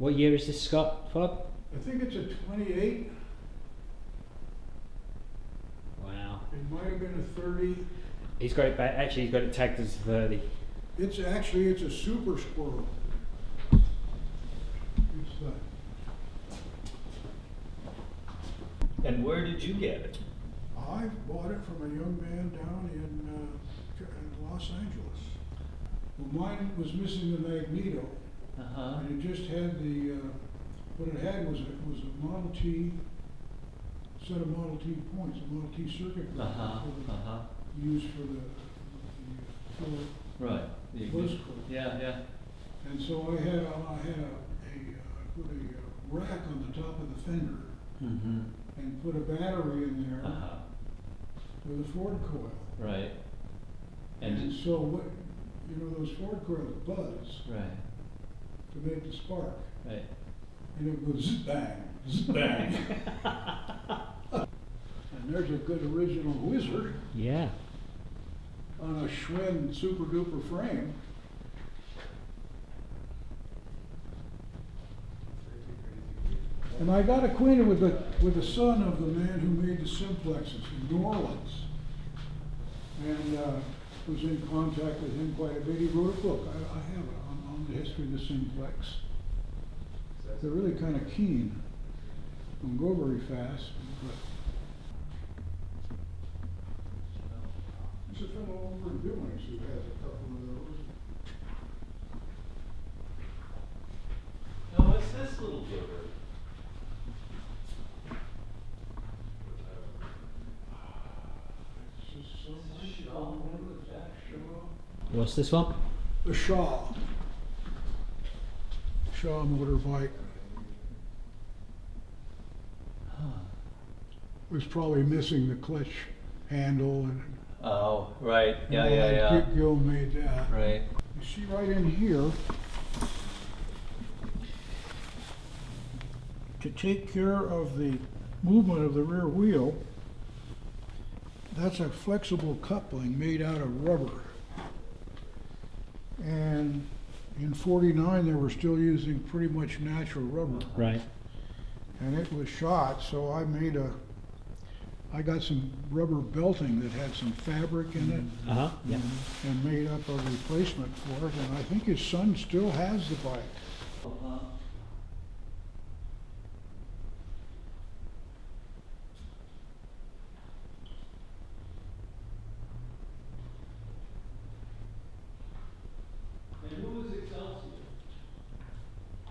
What year is this, Scott? Fob? I think it's a 28. Wow. It might have been a 30. He's got it back. Actually, he's got it tagged as 30. It's a super squirrel. It's And where did you get it? I bought it from a young man down in Los Angeles. Well, mine was missing the magneto, Uh-huh. and it just had what it had was a Model T, set of Model T points, a Model T circuit Uh-huh. for Uh-huh. used for the Right. The buzz ignition. cord. Yeah, yeah. And so I put a rack on the top of the fender Mm-hmm. and put a battery in there Uh-huh. with a Ford coil. Right. And And so what, those Ford coils buzz right. to make the spark. Right. And it goes zip bang, zip bang. And there's a good original Whizzer Yeah. on a Schwinn super duper frame. And I got acquainted with the son of the man who made the Simplexes in New Orleans. And was in contact with him quite a bit. He wrote a book, I have it, on the history of the Simplex. They're really kind of keen. Don't go very fast, but there's a fellow over in Billings who has a couple of those. Now, what's this little giver? It's just so much. Shaw. What's this one? The Shaw motorbike. Huh. Was probably missing the clutch handle and Oh, right. Yeah, all yeah, that. yeah. Dick Gill made that. Right. You see right in here, to take care of the movement of the rear wheel, that's a flexible coupling made out of rubber. And in '49, they were still using pretty much natural rubber. Right. And it was shot, so I got some rubber belting that had some fabric in it. Uh huh. Yeah. And made up a replacement for it, and I think his son still has the bike. Uh-huh. And who was Excelsior?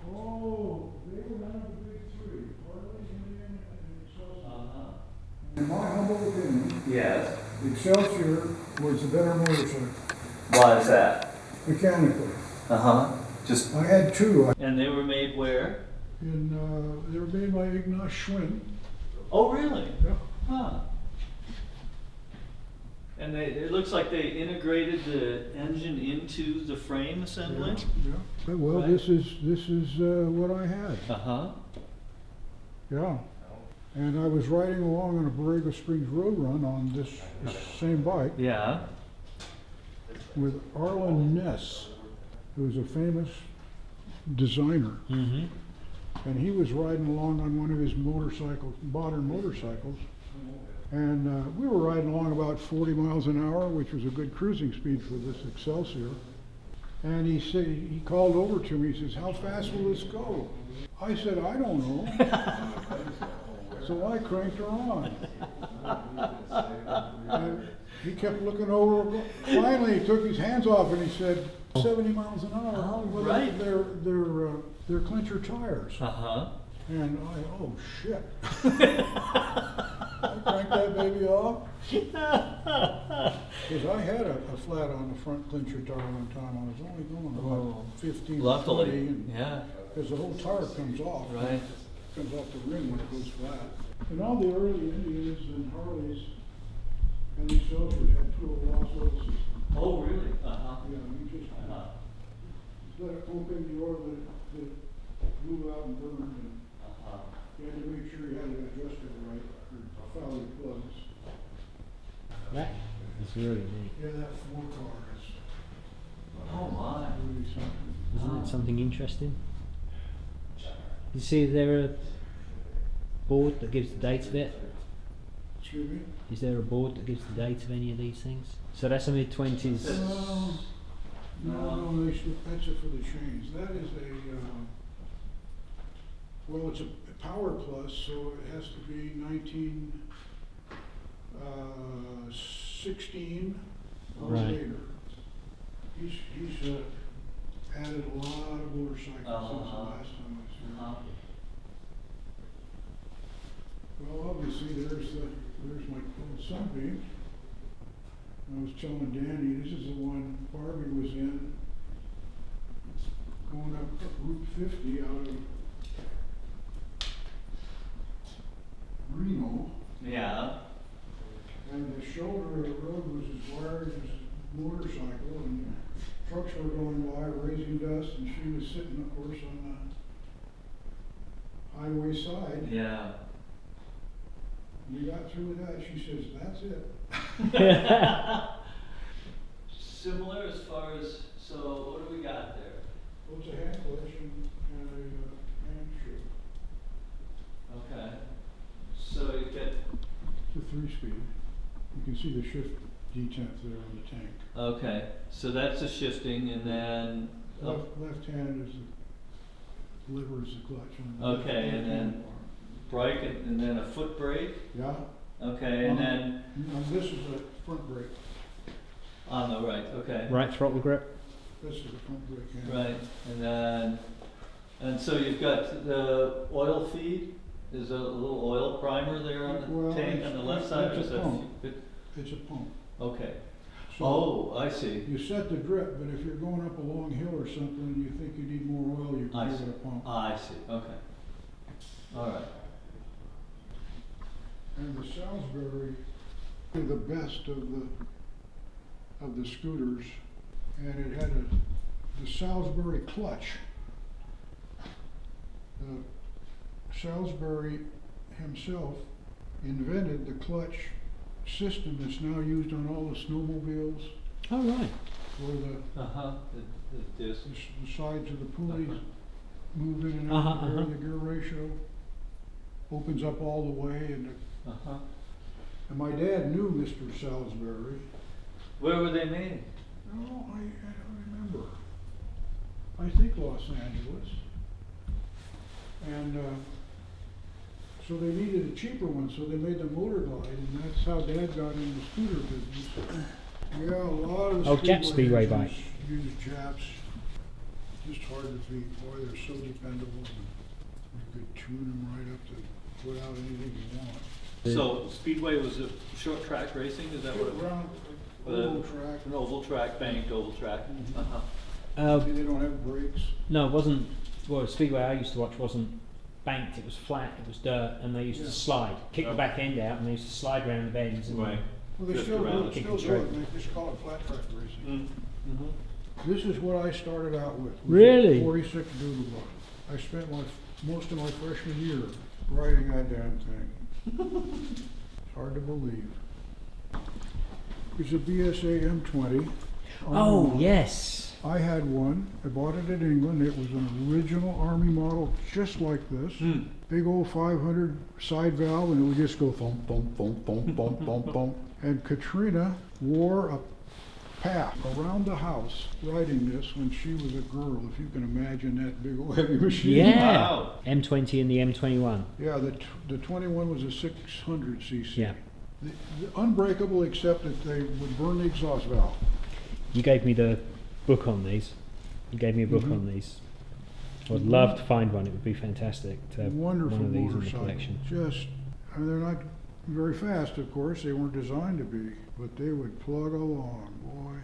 Oh, they were one of the big three, Harley, Indian, and Excelsior. Uh-huh. In my humble opinion, Yes. Excelsior was the better motorcycle, Why is that? mechanically. Uh-huh. Just. I had two, And they were made where? they were made by Ignaz Schwinn. Oh, really? Yeah. Huh. And it looks like they integrated the engine into the frame assembly? Yeah. Well, Right. this is what I had, Uh-huh. yeah. And I was riding along on a Borrego Springs road run on this same bike Yeah. with Arlen Ness, who's a famous designer. Mm-hmm. And he was riding along on one of his motorcycles, modern motorcycles. And we were riding along about 40 miles an hour, which was a good cruising speed for this Excelsior. And he called over to me, he says, "How fast will this go?" I said, "I don't know." So I cranked her on. And he kept looking over. Finally, he took his hands off and he said, 70 miles an hour. Oh, Well, right. They're clincher tires. Uh-huh. And oh shit. I cranked that baby off. Because I had a flat on the front clincher tire one time. I was only going about 15, 20. Luckily. And Yeah. because the whole tire comes off. Right. Comes off the rim when it goes flat. And all the early Indians and Harleys and these soldiers had total loss oil systems. Oh, really? Uh-huh. You know, you just Uh-huh. let it pump in the oil that it blew out and burned, and Uh-huh. you had to make sure you had it adjusted right, or foul your plugs. That is really neat. Yeah, that 4 car is Oh, my. really something. Isn't it something interesting? You see, there a board that gives the date of it? Excuse me? Is there a board that gives the date of any of these things? So that's a mid-20s. No, that's it for the chains. That is well, it's a Power Plus, so it has to be 1916 or Right. later. He's added a lot of motorcycles since the last time I was here. Well, obviously, there's my old Sunbeam. I was telling Danny, this is the one Barbie was in, going up Route 50 out of Reno, Yeah. and the shoulder of the road was as wide as a motorcycle, and trucks were going by raising dust, and she was sitting, of course, on the highway side. Yeah. We got through with that, she says, that's it. Similar as far as, so what do we got there? Well, it's a hand clutch and a hand shift. Okay. So you get, It's a 3-speed. You can see the shift detent there on the tank. okay, so that's the shifting and then, Left hand is the lever is the clutch. On the Okay, left and then hand brake and then a foot brake, bar. okay, and then No, this is a front brake. on the right, okay. Right throttle grip. This is a front brake hand. Right, and then, and so you've got the oil feed, is a little oil primer there on Well, the tank on the left side? it's or is a that- pump. It's a pump. Okay, So oh, I see, you set the drip, but if you're going up a long hill or something and you think you need more oil, you I can see. give it a pump. I see, okay. All right, And the Salisbury, the best of the scooters, and it had the Salisbury clutch. Salisbury himself invented the clutch system that's now used on all the snowmobiles, Oh, right. where uh-huh, the disc, the sides of the pulleys Uh-huh. move in and out Uh-huh, of uh-huh. the gear ratio, opens up all the way, and uh-huh. my dad knew Mr. Salisbury. Where were they made? No, I don't remember. I think Los Angeles. And so they needed a cheaper one, so they made the Motor Glide, and that's how Dad got in the scooter business. Yeah, a lot of the Oh, Jap Speedway engines bike. use Japs. Just hard to beat. Boy, they're so dependable. And you could tune them right up to put out anything you want. So Speedway was a short track racing, is that what it was? Round, oval track. An oval track, banked oval track, Mhm. uh-huh. See, they don't have brakes. No, it wasn't. Well, Speedway I used to watch wasn't banked. It was flat. It was dirt, and they used Yeah. to slide, kick Oh. the back end out, and they used to slide around the bends. And Right. Well, they Drift still around do, it. still Kicking do straight. it, and they just call it flat track racing. Mm-hmm. This is what I started out with. was a Really? 46 Doodlebug. I spent most of my freshman year riding that damn thing. It's hard to believe. It's a BSA M20. Oh Army yes. model. I had one. I bought it in England. It was an original Army model, just like this. Mm. Big old 500 side valve, and it would just go thump, thump, thump, thump, thump, thump, thump. And Katrina wore a path around the house riding this when she was a girl, if you can imagine that big old heavy machine. Yeah. Wow. M20 and the M21. Yeah, the 21 was a 600 cc. Yeah. The unbreakable, except that they would burn the exhaust valve. You gave me the book on these. You gave me a book Mhm. on these. I would love to find one. It would be fantastic to have Wonderful one of these in the motorcycle. collection. Just, I mean, they're not very fast, of course. They weren't designed to be, but they would plug along, boy.